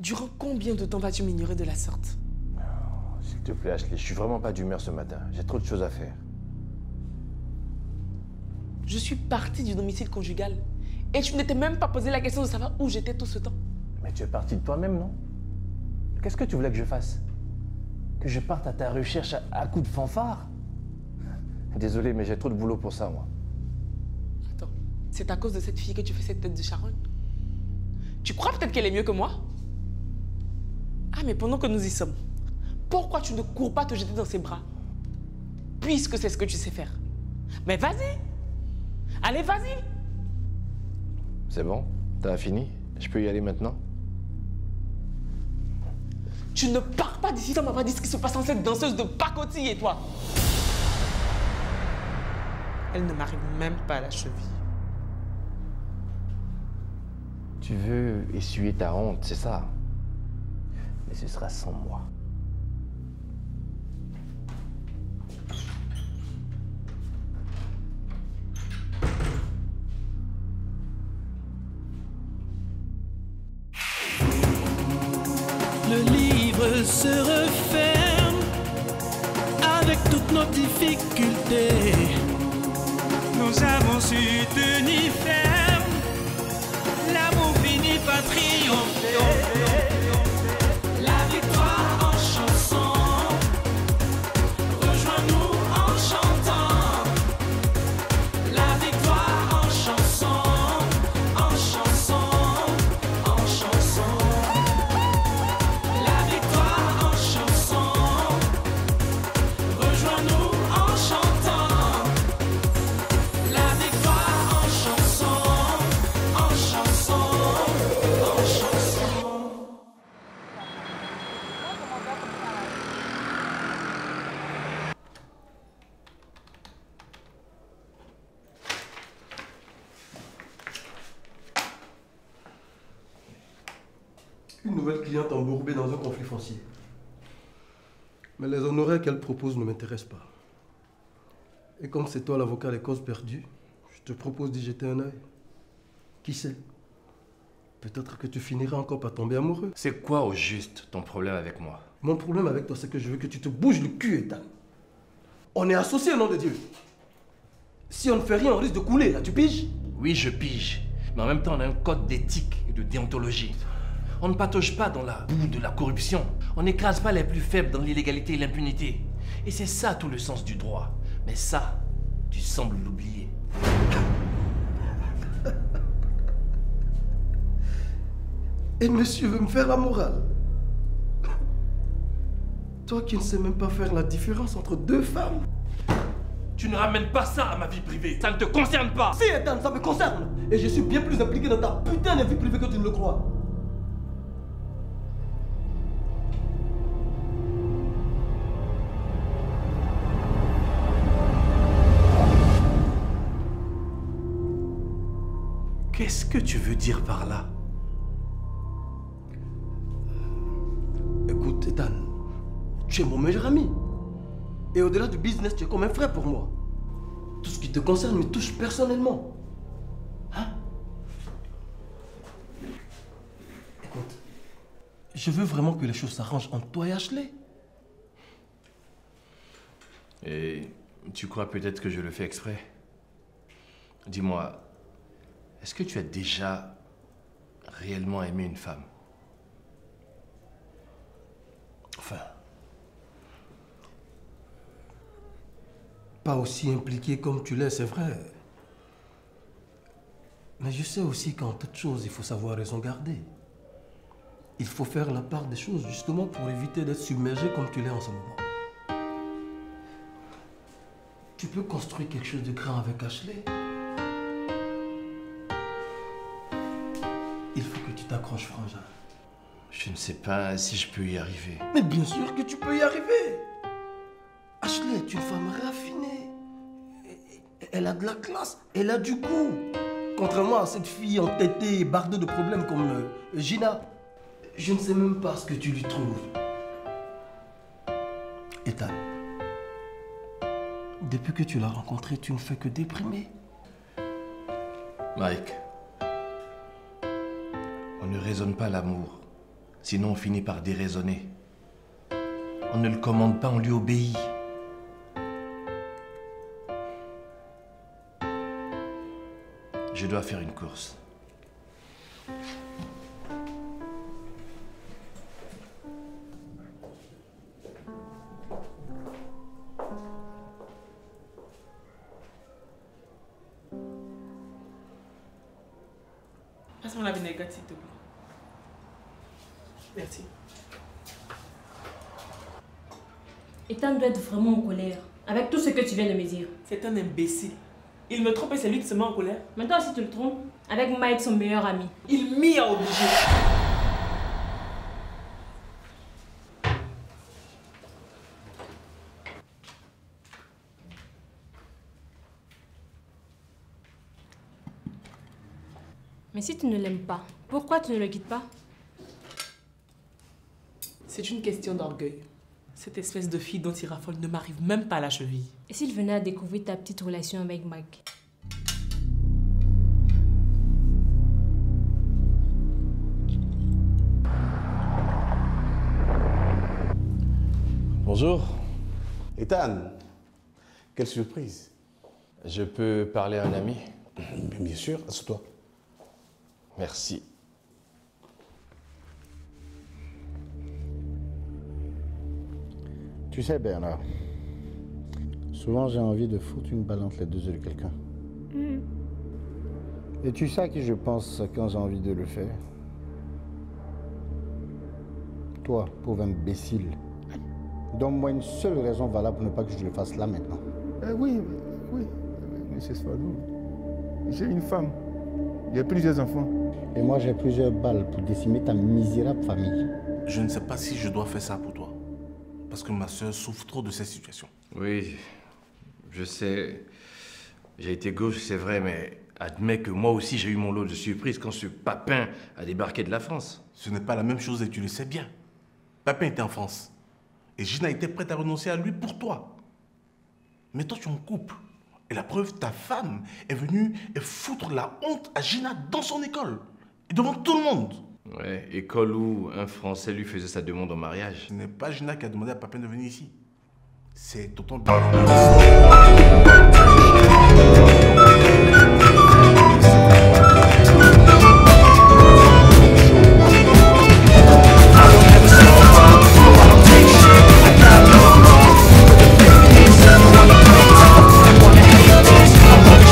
Durant combien de temps vas-tu m'ignorer de la sorte? S'il te plaît, Ashley, je suis vraiment pas d'humeur ce matin. J'ai trop de choses à faire. Je suis partie du domicile conjugal et tu ne t'es même pas posé la question de savoir où j'étais tout ce temps. Mais tu es partie de toi-même, non? Qu'est-ce que tu voulais que je fasse? Que je parte à ta recherche à coups de fanfare? Désolé, mais j'ai trop de boulot pour ça, moi. Attends, c'est à cause de cette fille que tu fais cette tête de charogne? Tu crois peut-être qu'elle est mieux que moi? Ah, mais pendant que nous y sommes, pourquoi tu ne cours pas te jeter dans ses bras? Puisque c'est ce que tu sais faire. Mais vas-y! Allez, vas-y! C'est bon? T'as fini? Je peux y aller maintenant? Tu ne pars pas d'ici sans m'avoir dit ce qui se passe en cette danseuse de pacotille et toi! Elle ne m'arrive même pas à la cheville. Tu veux essuyer ta honte, c'est ça? Mais ce sera sans moi. Le livre se referme avec toutes nos difficultés. Nous avons su tenir ferme. L'amour finit par triompher. La victoire en chanson. Rejoins-nous en chantant. La victoire en chanson. En chanson. En chanson. La victoire en chanson. Rejoins-nous en chantant. La victoire en chanson. En chanson. En chanson. Une nouvelle cliente embourbée dans un conflit foncier. Mais les honoraires qu'elle propose ne m'intéressent pas. Et comme c'est toi l'avocat des causes perdues, je te propose d'y jeter un œil. Qui sait? Peut-être que tu finiras encore par tomber amoureux. C'est quoi au juste ton problème avec moi? Mon problème avec toi, c'est que je veux que tu te bouges le cul, Ethan. On est associés au nom de Dieu. Si on ne fait rien, on risque de couler, là, tu piges? Oui, je pige. Mais en même temps, on a un code d'éthique et de déontologie. On ne patauge pas dans la boue de la corruption. On n'écrase pas les plus faibles dans l'illégalité et l'impunité. Et c'est ça tout le sens du droit. Mais ça, tu sembles l'oublier. Et monsieur veut me faire la morale. Toi qui ne sais même pas faire la différence entre deux femmes. Tu ne ramènes pas ça à ma vie privée. Ça ne te concerne pas. Si, Ethan, ça me concerne. Et je suis bien plus impliqué dans ta putain de vie privée que tu ne le crois. Qu'est-ce que tu veux dire par là? Écoute, Ethan, tu es mon meilleur ami. Et au-delà du business, tu es comme un frère pour moi. Tout ce qui te concerne me touche personnellement. Hein? Écoute, je veux vraiment que les choses s'arrangent entre toi et Ashley. Et tu crois peut-être que je le fais exprès? Dis-moi, est-ce que tu as déjà réellement aimé une femme? Enfin, pas aussi impliqué comme tu l'es, c'est vrai. Mais je sais aussi qu'en toute chose, il faut savoir raison garder. Il faut faire la part des choses, justement, pour éviter d'être submergé comme tu l'es en ce moment. Tu peux construire quelque chose de grand avec Ashley. Il faut que tu t'accroches, frangin. Je ne sais pas si je peux y arriver. Mais bien sûr que tu peux y arriver. Ashley est une femme raffinée. Elle a de la classe, elle a du goût. Contrairement à cette fille entêtée et bardée de problèmes comme Gina. Je ne sais même pas ce que tu lui trouves. Ethan, depuis que tu l'as rencontrée, tu ne fais que déprimer. Mike, on ne raisonne pas l'amour Sinon, on finit par déraisonner. On ne le commande pas, on lui obéit. Je dois faire une course. Passe-moi la vinaigrette, s'il te plaît. Merci. Ethan doit être vraiment en colère, avec tout ce que tu viens de me dire. C'est un imbécile. Il me trompe et c'est lui qui se met en colère. Maintenant, si tu le trompes, avec Mike, son meilleur ami. Il m'y a obligé. Mais si tu ne l'aimes pas, pourquoi tu ne le quittes pas? C'est une question d'orgueil. Cette espèce de fille dont il raffole ne m'arrive même pas à la cheville. Et s'il venait à découvrir ta petite relation avec Mike? Bonjour, Ethan, quelle surprise. je peux parler à un ami? Bien sûr, assieds-toi. Merci. Tu sais, Bernard, souvent j'ai envie de foutre une balle entre les deux yeux de quelqu'un. Et tu sais à qui je pense quand j'ai envie de le faire? Toi, pauvre imbécile. Donne-moi une seule raison valable pour ne pas que je le fasse là maintenant. Oui, monsieur Svalou. J'ai une femme. J'ai plusieurs enfants. Et moi j'ai plusieurs balles pour décimer ta misérable famille. Je ne sais pas si je dois faire ça pour toi. Parce que ma soeur souffre trop de cette situation. Oui, je sais. J'ai été gauche, c'est vrai, mais admets que moi aussi j'ai eu mon lot de surprises quand ce papin a débarqué de la France. Ce n'est pas la même chose et tu le sais bien. Papin était en France. Et Gina était prête à renoncer à lui pour toi. Mais toi, tu es en couple. Et la preuve, ta femme est venue et foutre la honte à Gina dans son école. Et devant tout le monde. Ouais, école où un Français lui faisait sa demande en mariage. Ce n'est pas Gina qui a demandé à Papin de venir ici. C'est tonton. Wanna hate this, I wanna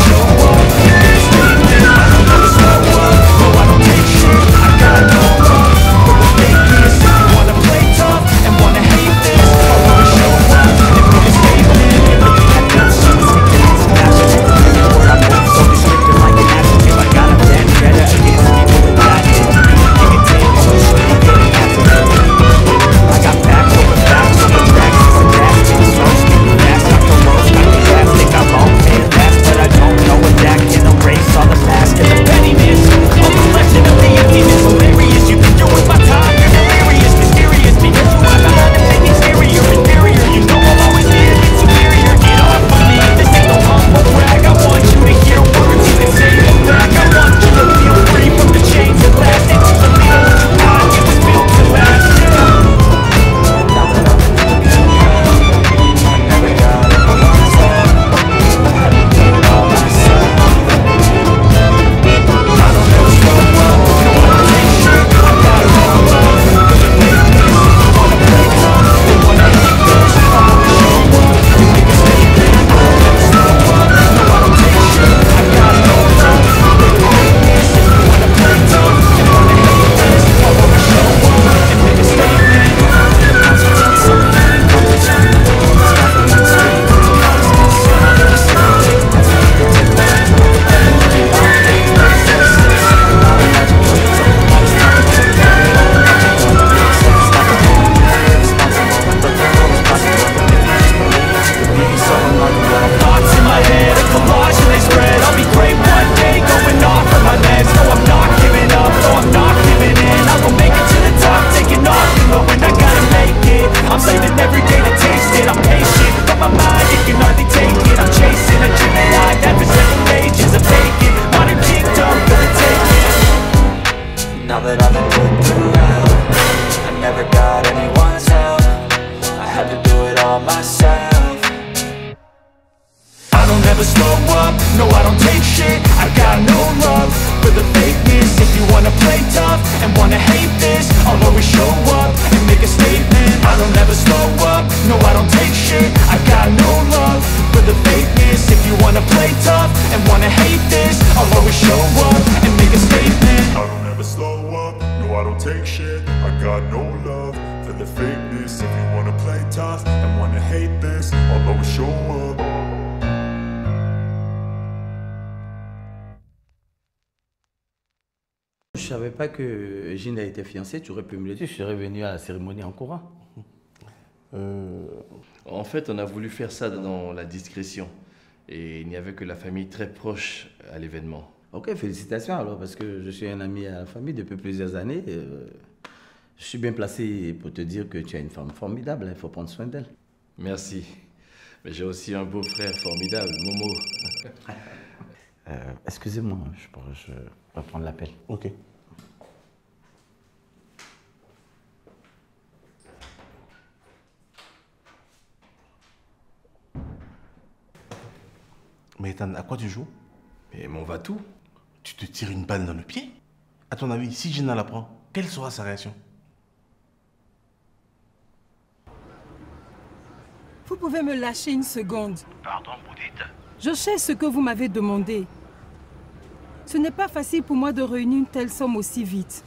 show up. If we're Je savais pas que Gina était fiancée, tu aurais pu me le dire, je serais venu à la cérémonie en courant. En fait, on a voulu faire ça dans la discrétion. Et il n'y avait que la famille très proche à l'événement. Ok, félicitations alors, parce que je suis un ami à la famille depuis plusieurs années. Je suis bien placé pour te dire que tu as une femme formidable, il faut prendre soin d'elle. Merci. Mais j'ai aussi un beau-frère formidable, Momo. Excusez-moi, je vais prendre l'appel. Ok. Mais Ethan, à quoi tu joues? Mais mon va-tout. Tu te tires une balle dans le pied? À ton avis, si Gina l'apprend, quelle sera sa réaction? Vous pouvez me lâcher une seconde. Pardon, Boudite. Je sais ce que vous m'avez demandé. Ce n'est pas facile pour moi de réunir une telle somme aussi vite.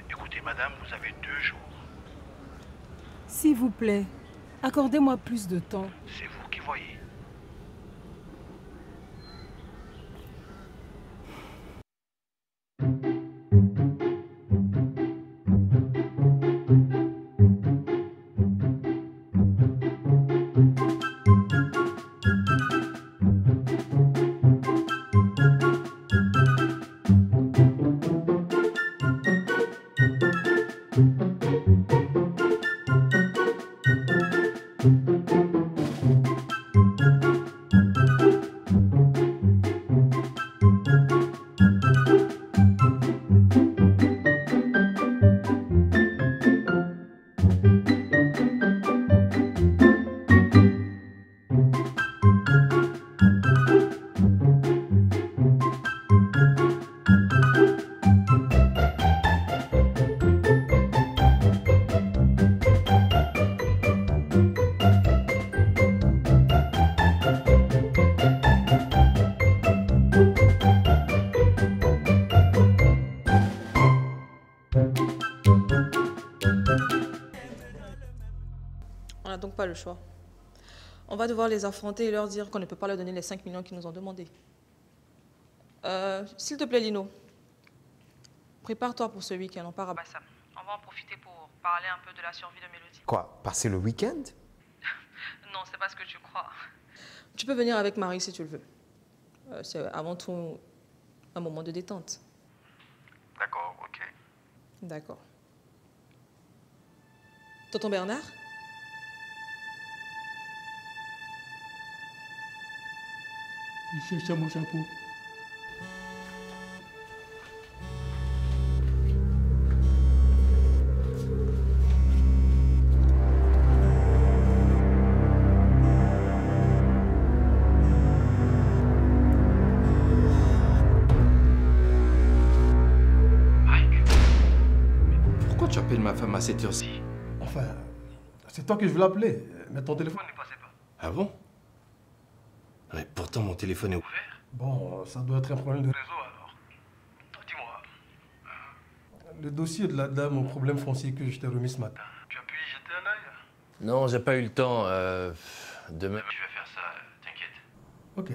Écoutez, madame, vous avez 2 jours. S'il vous plaît, accordez-moi plus de temps. C'est vous qui voyez. On n'a donc pas le choix. On va devoir les affronter et leur dire qu'on ne peut pas leur donner les 5 millions qu'ils nous ont demandé. S'il te plaît, Lino, prépare-toi pour ce week-end, on part à Bassam. On va en profiter pour parler un peu de la survie de Mélodie. Quoi? Passer le week-end? Non, c'est pas ce que tu crois. Tu peux venir avec Marie si tu le veux. C'est avant tout un moment de détente. D'accord, ok. D'accord. Tonton Bernard? Il cherche mon chapeau. Pourquoi tu appelles ma femme à cette heure-ci? Enfin, c'est toi que je voulais appeler, mais ton téléphone ne passait pas. Ah bon? Mais pourtant, mon téléphone est ouvert. Bon, ça doit être un problème de réseau alors. Dis-moi, le dossier de la dame au problème foncier que je t'ai remis ce matin, tu as pu y jeter un œil? Non, j'ai pas eu le temps. Demain, je vais faire ça, t'inquiète. Ok.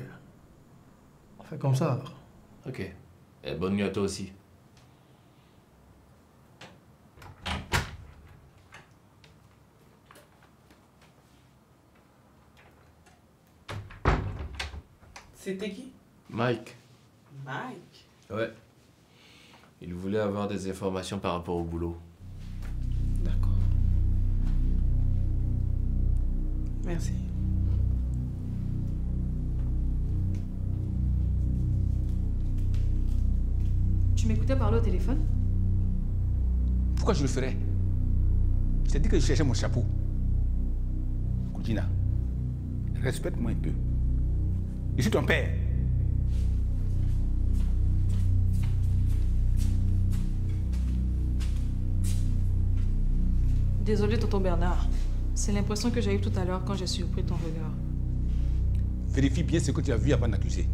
On fait comme ça alors. Ok. Et bonne nuit à toi aussi. C'était qui? Mike. Mike? Ouais. Il voulait avoir des informations par rapport au boulot. D'accord. Merci. Tu m'écoutais parler au téléphone? Pourquoi je le ferais? Je t'ai dit que je cherchais mon chapeau. Koudina, respecte-moi un peu. Je suis ton père. Désolé, tonton Bernard. C'est l'impression que j'ai eue tout à l'heure quand j'ai surpris ton regard. Vérifie bien ce que tu as vu avant d'accuser.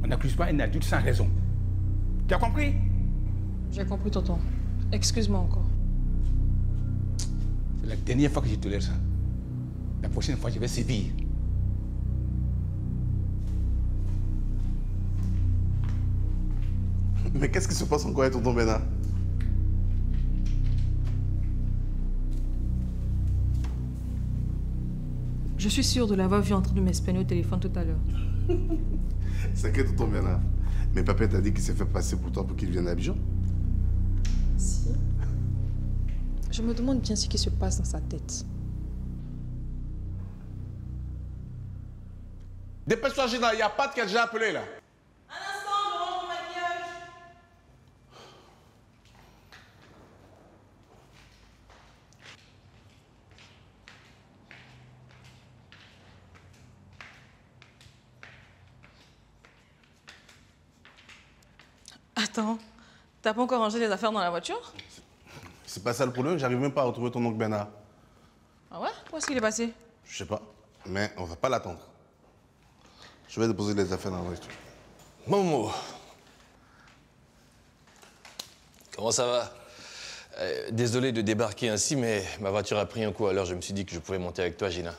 On n'accuse pas un adulte sans raison. Tu as compris? J'ai compris, tonton. Excuse-moi encore. C'est la dernière fois que je tolère ça. La prochaine fois, je vais sévir. Mais qu'est-ce qui se passe encore avec tonton Bernard? Je suis sûre de l'avoir vu en train de m'espionner au téléphone tout à l'heure. C'est que tonton Bernard. Mais papa t'a dit qu'il s'est fait passer pour toi pour qu'il vienne à Abidjan. Si. Je me demande bien ce qui se passe dans sa tête. Dépêche-toi, Gina, il y a Pat qui a déjà appelé là. Attends, t'as pas encore rangé les affaires dans la voiture? C'est pas ça le problème, j'arrive même pas à retrouver ton oncle Bernard. Ah ouais? Où est-ce qu'il est passé? Je sais pas, mais on va pas l'attendre. Je vais déposer les affaires dans la voiture. Momo. Comment ça va? Désolé de débarquer ainsi, mais ma voiture a pris un coup, alors je me suis dit que je pouvais monter avec toi, Gina.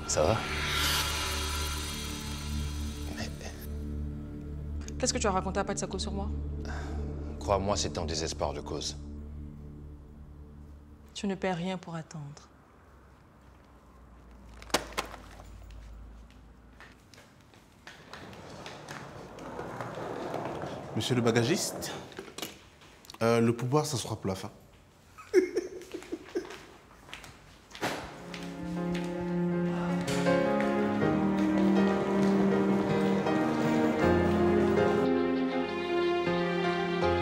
Ça va? Qu'est-ce que tu as raconté à Patsako sur moi? Crois-moi, c'est en désespoir de cause. Tu ne perds rien pour attendre. Monsieur le bagagiste, le pouvoir, ça sera pour la fin.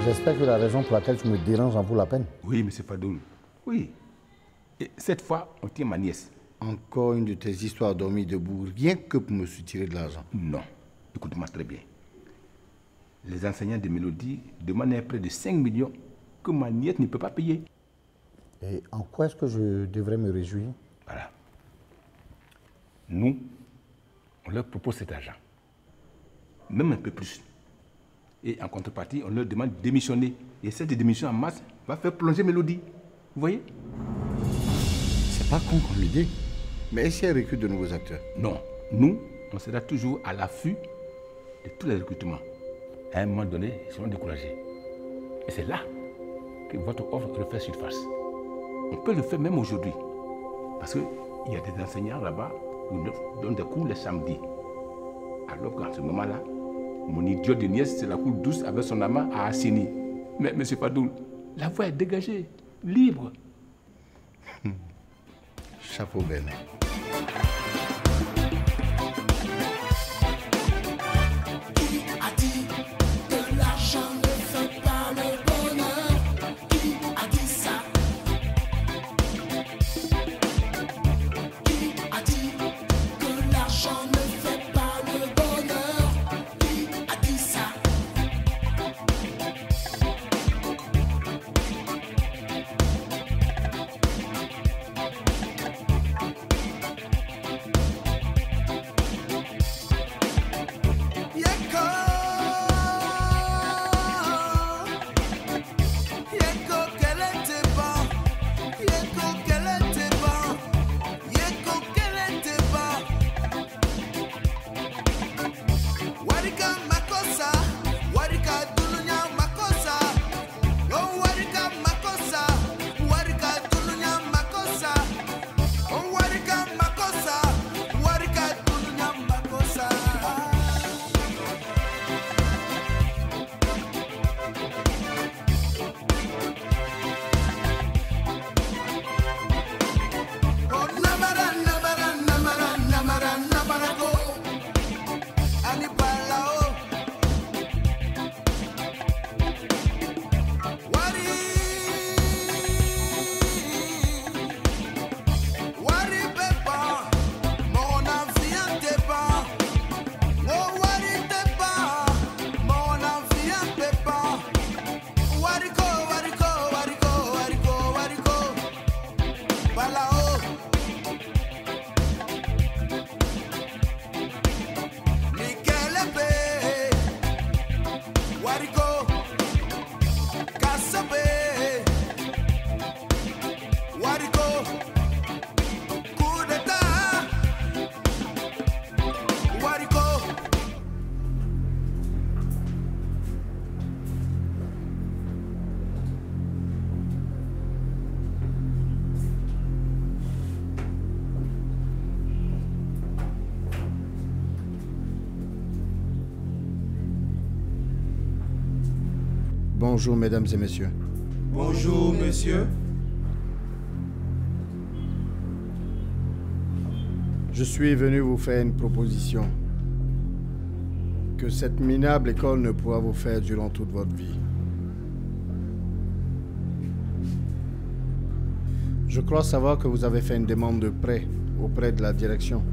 J'espère que la raison pour laquelle tu me déranges en vaut la peine. Oui, M. Fadoul. Oui. Et cette fois, on tient ma nièce. Encore une de tes histoires dormies debout, rien que pour me soutirer de l'argent. Non. Écoute-moi très bien. Les enseignants de Mélodie demandent près de 5 millions que ma nièce ne peut pas payer. Et en quoi est-ce que je devrais me réjouir? Voilà. Nous, on leur propose cet argent. Même un peu plus. Et en contrepartie, on leur demande de démissionner. Et cette démission en masse va faire plonger Mélodie. Vous voyez? C'est pas con comme idée. Mais est-ce qu'elle recrute de nouveaux acteurs? Non. Nous, on sera toujours à l'affût de tous les recrutements. À un moment donné, ils seront découragés. Et c'est là que votre offre refait surface. On peut le faire même aujourd'hui. Parce qu'il y a des enseignants là-bas qui nous donnent des cours les samedis. Alors qu'en ce moment-là, mon idiot de nièce se la coule douce avec son amant à Assini. Mais M. Fadoul, la voie est dégagée, libre. Chapeau Bernard. Bonjour, mesdames et messieurs. Bonjour, monsieur. Je suis venu vous faire une proposition que cette minable école ne pourra vous faire durant toute votre vie. Je crois savoir que vous avez fait une demande de prêt auprès de la direction.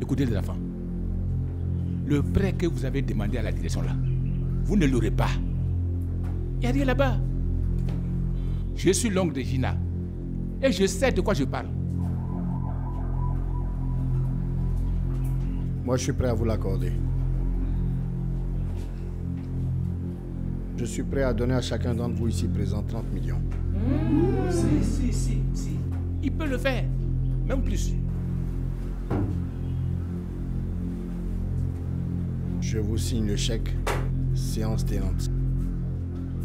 Écoutez les enfants. Le prêt que vous avez demandé à la direction là, vous ne l'aurez pas. Il n'y a rien là-bas. Je suis l'oncle de Gina. Et je sais de quoi je parle. Moi, je suis prêt à vous l'accorder. Je suis prêt à donner à chacun d'entre vous ici présent 30 millions. Si. Il peut le faire. Même plus. Je vous signe le chèque, séance tenante.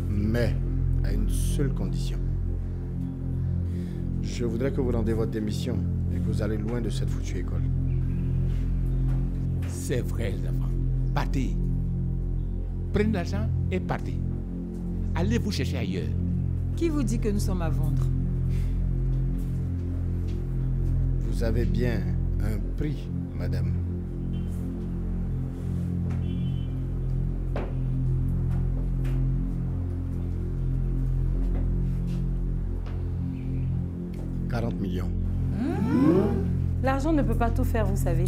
Mais à une seule condition. Je voudrais que vous rendiez votre démission et que vous allez loin de cette foutue école. C'est vrai, les enfants. Partez. Prenez l'argent et partez. Allez vous chercher ailleurs. Qui vous dit que nous sommes à vendre? Vous avez bien un prix, madame. « 40 millions. L'argent ne peut pas tout faire, vous savez.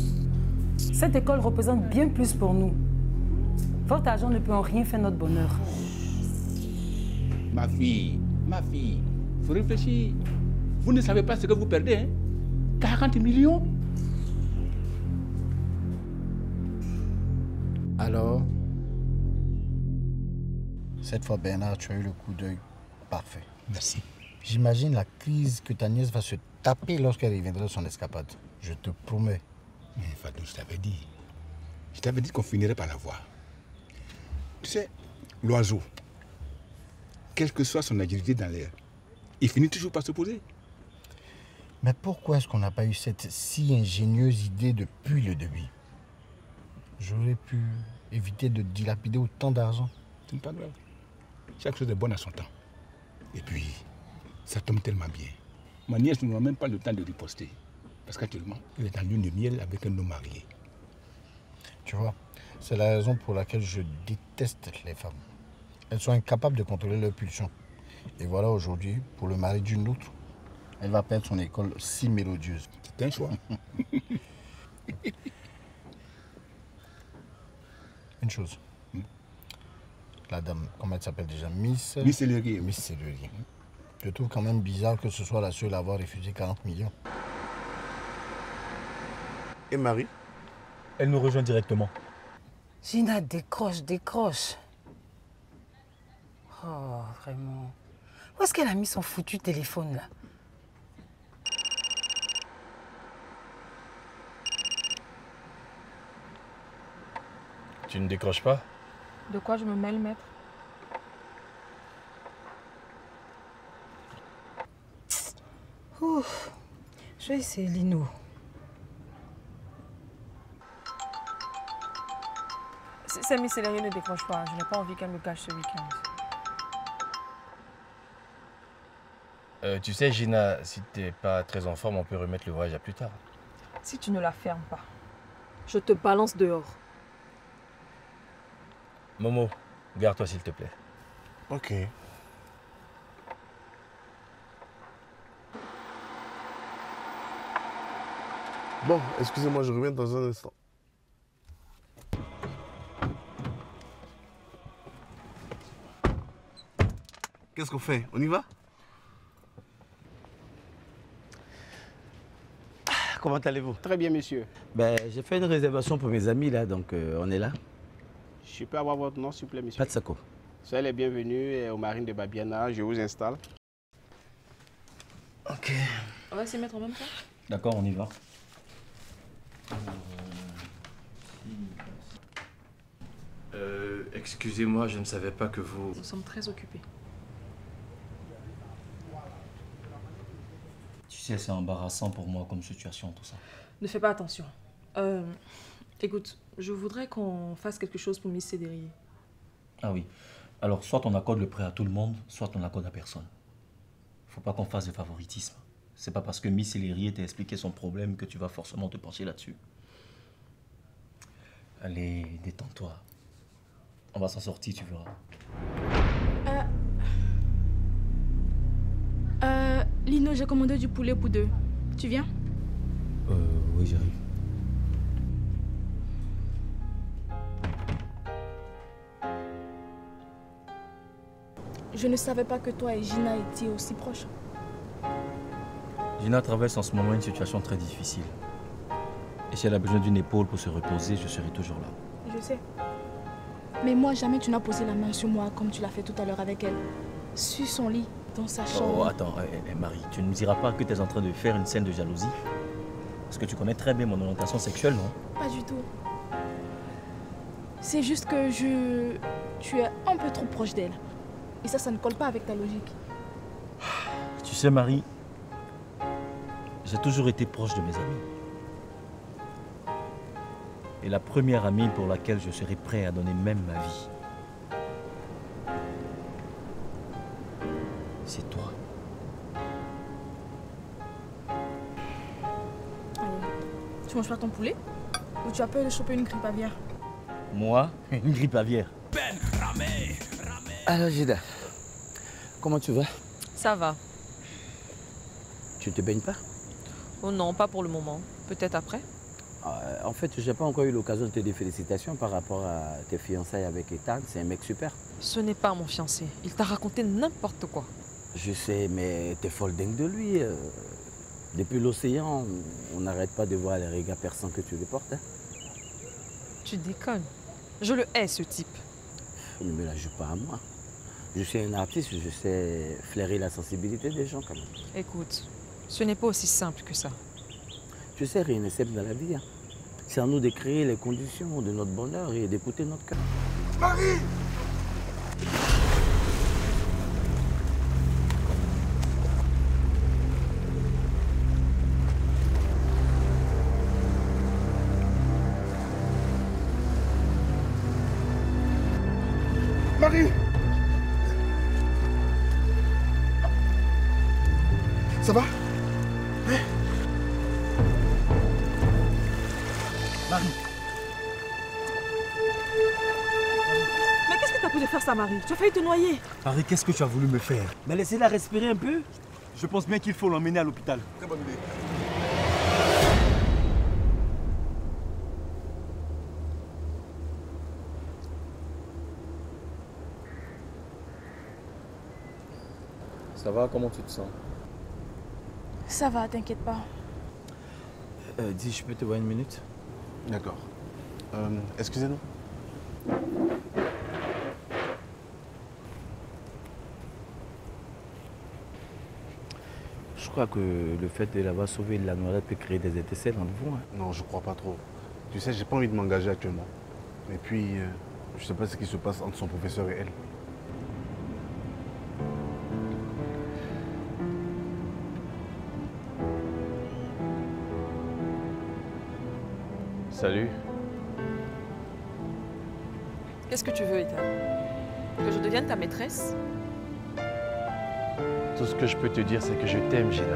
Cette école représente bien plus pour nous. Votre argent ne peut en rien faire notre bonheur. Ma fille, faut réfléchir. Vous ne savez pas ce que vous perdez, hein? 40 millions? Alors, cette fois, Bernard, tu as eu le coup d'œil parfait. Merci. J'imagine la crise que ta nièce va se taper lorsqu'elle reviendra de son escapade. Je te promets. Mais Fadou, je t'avais dit. Je t'avais dit qu'on finirait par la voir. Tu sais, l'oiseau, quelle que soit son agilité dans l'air, il finit toujours par se poser. Mais pourquoi est-ce qu'on n'a pas eu cette si ingénieuse idée depuis le début? J'aurais pu éviter de dilapider autant d'argent. Ce n'est pas grave. Chaque chose est bonne à son temps. Et puis, ça tombe tellement bien. Ma nièce n'aura même pas le temps de riposter. Parce qu'actuellement, elle est en lune de miel avec un homme marié. Tu vois, c'est la raison pour laquelle je déteste les femmes. Elles sont incapables de contrôler leurs pulsions. Et voilà aujourd'hui, pour le mari d'une autre, elle va perdre son école si mélodieuse. C'est un choix. Une chose. La dame, comment elle s'appelle déjà? Miss Sellerie. Miss Sellerie. Je trouve quand même bizarre que ce soit la seule à avoir refusé 40 millions. Et Marie? Elle nous rejoint directement. Gina, décroche. Oh, vraiment. Où est-ce qu'elle a mis son foutu téléphone, là? Tu ne décroches pas? De quoi je me mêle, maître? Ouf. Je vais essayer Lino. Si Miss Sellerie ne décroche pas, je n'ai pas envie qu'elle me cache ce week-end. Tu sais, Gina, si t'es pas très en forme, on peut remettre le voyage à plus tard. Si tu ne la fermes pas, je te balance dehors. Momo, garde-toi s'il te plaît. Ok. Bon, excusez-moi, je reviens dans un instant. Qu'est-ce qu'on fait? On y va? Comment allez-vous? Très bien, monsieur. Ben, j'ai fait une réservation pour mes amis là, donc on est là. Je peux avoir votre nom, s'il vous plaît, monsieur? Patsako. Soyez les bienvenus aux Marines de Babiana. Je vous installe. Ok. On va s'y mettre en même temps? D'accord, on y va. Excusez-moi, je ne savais pas que vous... Nous sommes très occupés. Tu sais, c'est embarrassant pour moi comme situation, tout ça. Ne fais pas attention. Écoute, je voudrais qu'on fasse quelque chose pour Miss Sellerie. Ah oui. Alors, soit on accorde le prêt à tout le monde, soit on l'accorde à personne. Faut pas qu'on fasse de favoritisme. C'est pas parce que Miss Hillary t'a expliqué son problème que tu vas forcément te pencher là-dessus. Allez, détends-toi. On va s'en sortir, tu verras. Lino, j'ai commandé du poulet pour 2. Tu viens? Oui, j'arrive. Je ne savais pas que toi et Gina étiez aussi proches. Gina traverse en ce moment une situation très difficile. Et si elle a besoin d'une épaule pour se reposer, je serai toujours là. Je sais. Mais moi, jamais tu n'as posé la main sur moi comme tu l'as fait tout à l'heure avec elle. Sur son lit, dans sa chambre. Oh, attends, Marie, tu ne me diras pas que tu es en train de faire une scène de jalousie? Parce que tu connais très bien mon orientation sexuelle, non? Pas du tout. C'est juste que tu es un peu trop proche d'elle. Et ça ne colle pas avec ta logique. Tu sais, Marie, j'ai toujours été proche de mes amis. Et la première amie pour laquelle je serai prêt à donner même ma vie, c'est toi. Allez, tu manges pas ton poulet? Ou tu as peur de choper une grippe aviaire? Moi, une grippe aviaire. Alors Gina, comment tu vas? Ça va. Tu te baignes pas? Oh non, pas pour le moment. Peut-être après. En fait, j'ai pas encore eu l'occasion de te dire félicitations par rapport à tes fiançailles avec Ethan. C'est un mec super. Ce n'est pas mon fiancé. Il t'a raconté n'importe quoi. Je sais, mais t'es folle dingue de lui. Depuis l'océan, on n'arrête pas de voir les regards perçants que tu lui portes. Hein. Tu déconnes. Je le hais, ce type. Ne me la joue pas à moi. Je suis un artiste, je sais flairer la sensibilité des gens quand même. Écoute, ce n'est pas aussi simple que ça. Tu sais, rien n'est simple dans la vie. Hein. C'est à nous de créer les conditions de notre bonheur et d'écouter notre cœur. Marie! Marie! Ça va? Hein? Marie. Mais qu'est-ce que t'as pu de faire ça, Marie? Tu as failli te noyer. Marie, qu'est-ce que tu as voulu me faire? Mais laissez-la respirer un peu. Je pense bien qu'il faut l'emmener à l'hôpital. Très bonne idée. Ça va? Comment tu te sens? Ça va, t'inquiète pas. Dis, je peux te voir une minute? D'accord. Excusez-nous. Je crois que le fait de l'avoir sauvé de la noirette peut créer des étincelles entre vous. Hein. Non, je crois pas trop. Tu sais, j'ai pas envie de m'engager actuellement. Et puis, je sais pas ce qui se passe entre son professeur et elle. Salut. Qu'est-ce que tu veux, Ethan? Que je devienne ta maîtresse? Tout ce que je peux te dire, c'est que je t'aime, Gina.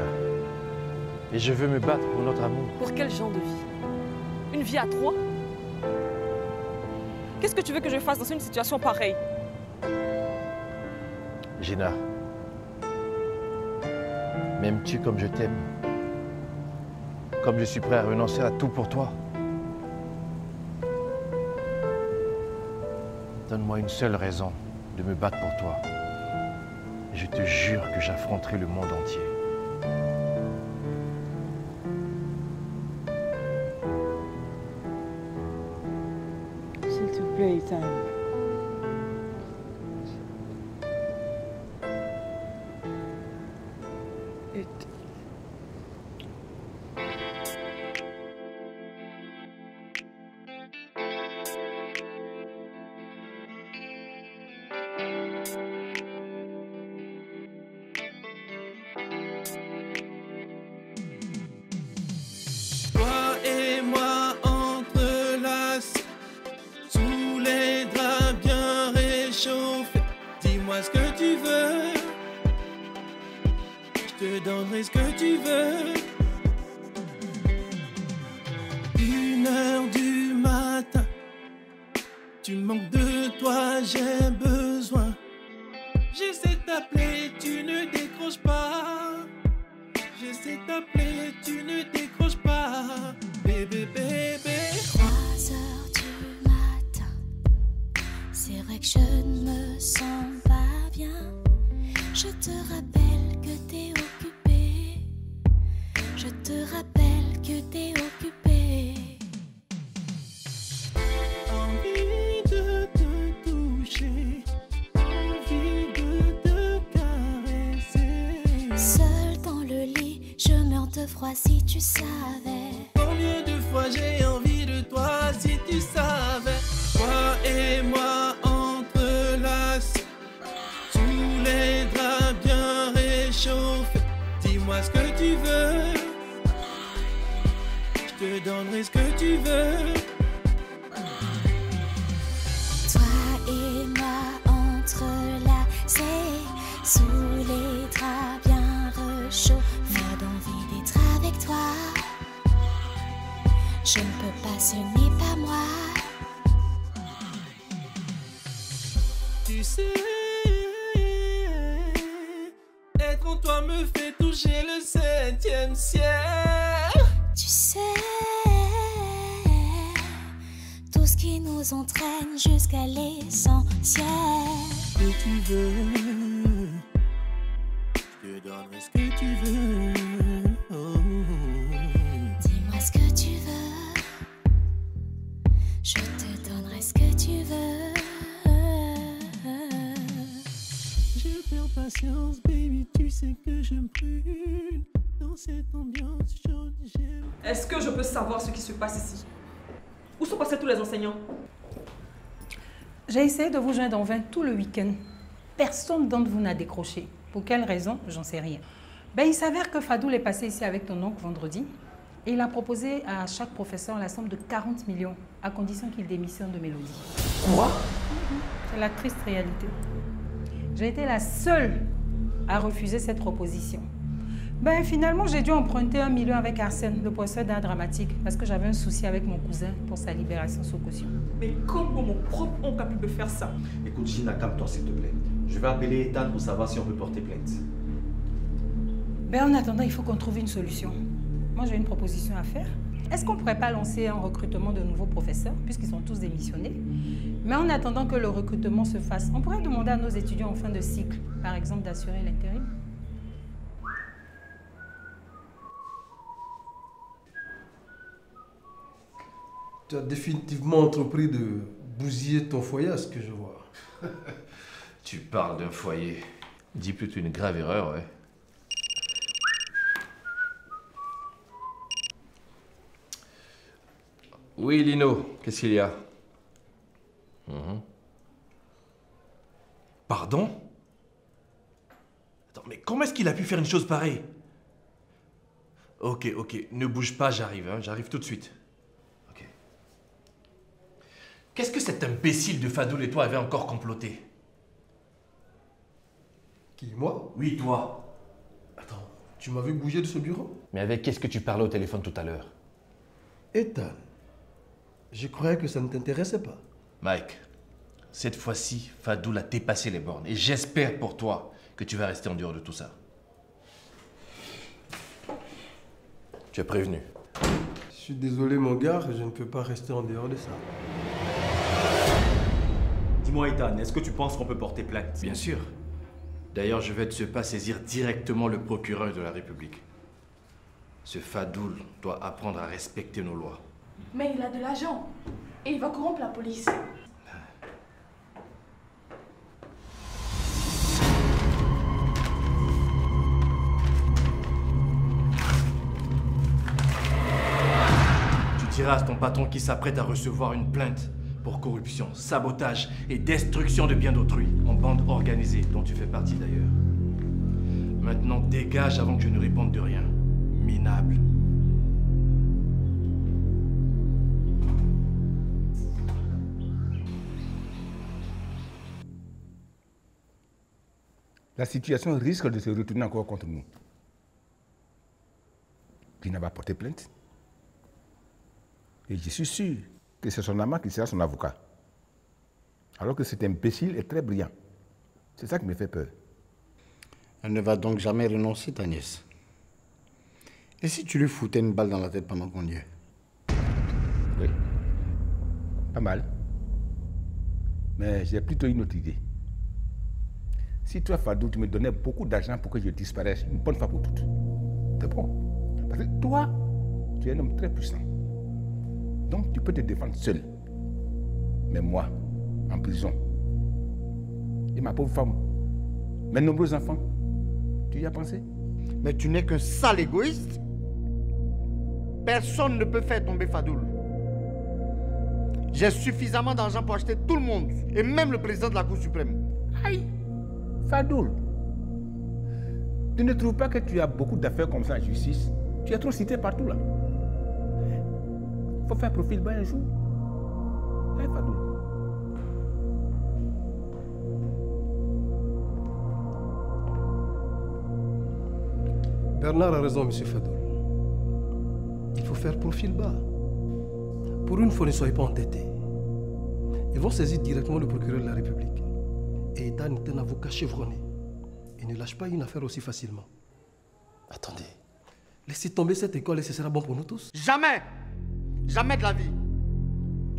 Et je veux me battre pour notre amour. Pour quel genre de vie? Une vie à 3? Qu'est-ce que tu veux que je fasse dans une situation pareille? Gina, m'aimes-tu comme je t'aime? Comme je suis prêt à renoncer à tout pour toi? Donne-moi une seule raison de me battre pour toi. Et je te jure que j'affronterai le monde entier. S'il te plaît, Ethan. Toi et moi entrelacés sous les draps. donnerai ce que tu veux. 1h du matin, tu manques de toi, j'ai besoin. J'essaie de t'appeler, tu ne décroches pas. J'essaie de t'appeler, tu ne décroches pas. Bébé, bébé. 3h du matin, c'est vrai que je ne me sens pas bien. Je te rappelle que t'es occupé. Je te rappelle que t'es occupé. Envie de te toucher, envie de te caresser. Seul dans le lit, je meurs de froid si tu savais. Combien de fois j'ai envie de toi si tu savais. Toi et moi entrelacés, sous les draps bien réchauffés. Dis-moi ce que tu veux, je te donnerai ce que tu veux. Toi et moi entrelacés, sous les draps bien réchauffés, d'envie d'être avec toi. Je ne peux pas, ce n'est pas moi. Tu sais, être en toi me fait toucher le 7e ciel. Tu sais, tout ce qui nous entraîne jusqu'à l'essentiel. Que tu veux, je te donnerai ce que tu veux. Oh. Dis-moi ce que tu veux, je te donnerai ce que tu veux. Je perds patience, baby, tu sais que je brûle. Dans cette ambiance chaude, j'aime. Est-ce que je peux savoir ce qui se passe ici? Où sont passés tous les enseignants? J'ai essayé de vous joindre en vain tout le week-end. Personne d'entre vous n'a décroché. Pour quelle raison? J'en sais rien. Il s'avère que Fadoul est passé ici avec ton oncle vendredi et il a proposé à chaque professeur la somme de 40 millions à condition qu'il démissionne de Mélodie. Quoi? C'est la triste réalité. J'ai été la seule à refuser cette proposition. Finalement, j'ai dû emprunter 1 million avec Arsène, le professeur d'art dramatique, parce que j'avais un souci avec mon cousin pour sa libération sous caution. Mais comment mon propre oncle a pu me faire ça? Écoute, Gina, calme-toi s'il te plaît. Je vais appeler Ethan pour savoir si on peut porter plainte. En attendant, il faut qu'on trouve une solution. Moi, j'ai une proposition à faire. Est-ce qu'on ne pourrait pas lancer un recrutement de nouveaux professeurs, puisqu'ils sont tous démissionnés? Mais en attendant que le recrutement se fasse, on pourrait demander à nos étudiants en fin de cycle, par exemple, d'assurer l'intérim. Tu as définitivement entrepris de bousiller ton foyer, à ce que je vois. Tu parles d'un foyer. Dis plutôt une grave erreur, ouais. Oui, Lino, qu'est-ce qu'il y a? Pardon? Attends, mais comment est-ce qu'il a pu faire une chose pareille? Ok, ne bouge pas, j'arrive, hein, j'arrive tout de suite. Ok. Qu'est-ce que cet imbécile de Fadoul et toi avez encore comploté? Qui, moi? Oui, toi. Attends, tu m'as vu bouger de ce bureau? Mais avec qu'est-ce que tu parlais au téléphone tout à l'heure? Ethan, je croyais que ça ne t'intéressait pas. Mike, cette fois-ci, Fadoul a dépassé les bornes. Et j'espère pour toi que tu vas rester en dehors de tout ça. Tu es prévenu. Je suis désolé, mon gars, je ne peux pas rester en dehors de ça. Dis-moi, Ethan, est-ce que tu penses qu'on peut porter plainte? Bien sûr. D'ailleurs, je vais de ce pas saisir directement le procureur de la République. Ce Fadoul doit apprendre à respecter nos lois. Mais il a de l'argent et il va corrompre la police. Tu diras à ton patron qui s'apprête à recevoir une plainte pour corruption, sabotage et destruction de biens d'autrui, en bande organisée, dont tu fais partie d'ailleurs. Maintenant, dégage avant que je ne réponde de rien. Minable. La situation risque de se retourner encore contre nous. Gina va porter plainte. Et je suis sûr que c'est son amant qui sera son avocat. Alors que cet imbécile est très brillant. C'est ça qui me fait peur. Elle ne va donc jamais renoncer, ta nièce. Et si tu lui foutais une balle dans la tête pendant qu'on y est? Oui. Pas mal. Mais j'ai plutôt une autre idée. Si toi, Fadou, tu me donnais beaucoup d'argent pour que je disparaisse, une bonne fois pour toutes. C'est bon. Parce que toi, tu es un homme très puissant. Donc tu peux te défendre seul. Mais moi, en prison, et ma pauvre femme, mes nombreux enfants, tu y as pensé? Mais tu n'es qu'un sale égoïste. Personne ne peut faire tomber Fadoul. J'ai suffisamment d'argent pour acheter tout le monde, et même le président de la Cour suprême. Aïe! Fadoul, tu ne trouves pas que tu as beaucoup d'affaires comme ça en justice? Tu es trop cité partout là. Il faut faire profil bas un jour. Hey, Fadoul. Bernard a raison, monsieur Fadoul. Il faut faire profil bas. Pour une fois, ne soyez pas entêtés. Ils vont saisir directement le procureur de la République. Et Ethan est un avocat chevronné. Il ne lâche pas une affaire aussi facilement. Attendez. Laissez tomber cette école et ce sera bon pour nous tous. Jamais! Jamais de la vie.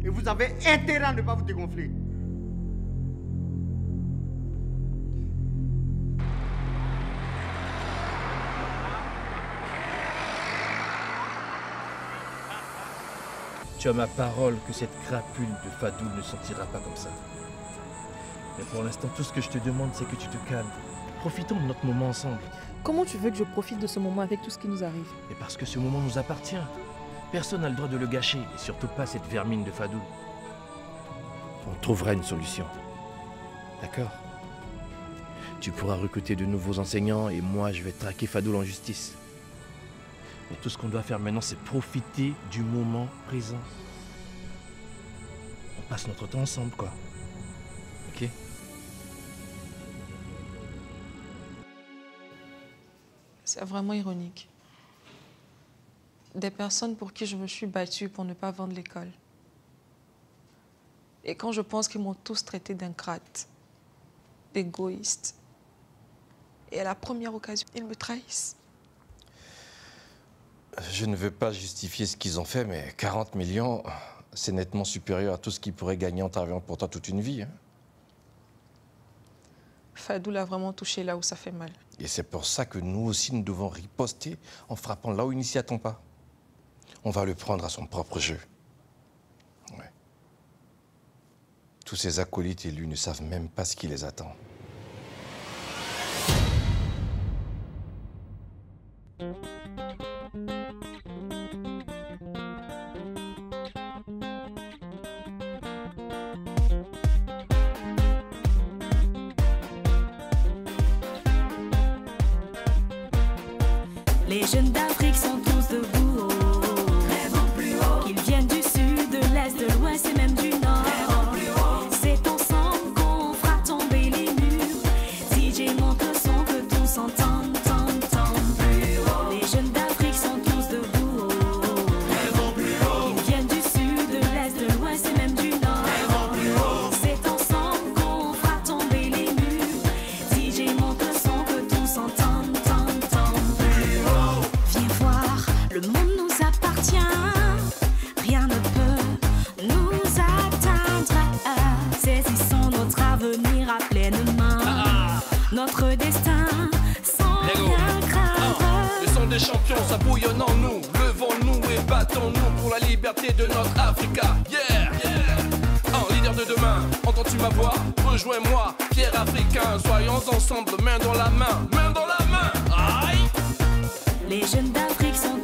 Et vous avez intérêt à ne pas vous dégonfler. Tu as ma parole que cette crapule de Fadoul ne sortira pas comme ça. Mais pour l'instant, tout ce que je te demande, c'est que tu te calmes. Profitons de notre moment ensemble. Comment tu veux que je profite de ce moment avec tout ce qui nous arrive? Et parce que ce moment nous appartient. Personne n'a le droit de le gâcher, et surtout pas cette vermine de Fadoul. On trouvera une solution. D'accord? Tu pourras recruter de nouveaux enseignants, et moi, je vais traquer Fadoul en justice. Mais tout ce qu'on doit faire maintenant, c'est profiter du moment présent. On passe notre temps ensemble, quoi. Ok? C'est vraiment ironique. Des personnes pour qui je me suis battue pour ne pas vendre l'école. Et quand je pense qu'ils m'ont tous traité d'ingrate, d'égoïste, et à la première occasion, ils me trahissent. Je ne veux pas justifier ce qu'ils ont fait, mais 40 millions, c'est nettement supérieur à tout ce qu'ils pourraient gagner en travaillant pour toi toute une vie. Hein. Fadoul a vraiment touché là où ça fait mal. Et c'est pour ça que nous aussi, nous devons riposter en frappant là où il ne s'y attend pas. On va le prendre à son propre jeu. Ouais. Tous ces acolytes élus ne savent même pas ce qui les attend. Les jeunes d'Afrique sont tous debout, rêvant plus haut. Qu'ils viennent du sud, de l'est, de l'ouest et même du nord, rêvant plus haut. C'est ensemble qu'on fera tomber les murs. DJ monte le son que tous s'entendent, plus haut. Les jeunes d'Afrique sont tous debout, rêvant plus haut. Qu'ils viennent du sud, de l'est, de l'ouest et même du nord, rêvant plus haut. C'est ensemble qu'on fera tomber les murs. DJ monte le son que tous s'entendent. Le monde nous appartient, rien ne peut nous atteindre. Saisissons notre avenir à pleine main, notre destin sans rien craindre. Le son des champions, ça bouillonne en nous. Levons-nous et battons-nous pour la liberté de notre Africa. Yeah, yeah. Un leader de demain, entends-tu ma voix? Rejoins-moi, fier africain. Soyons ensemble, main dans la main, main dans la main. Aïe. Les jeunes d'Afrique sont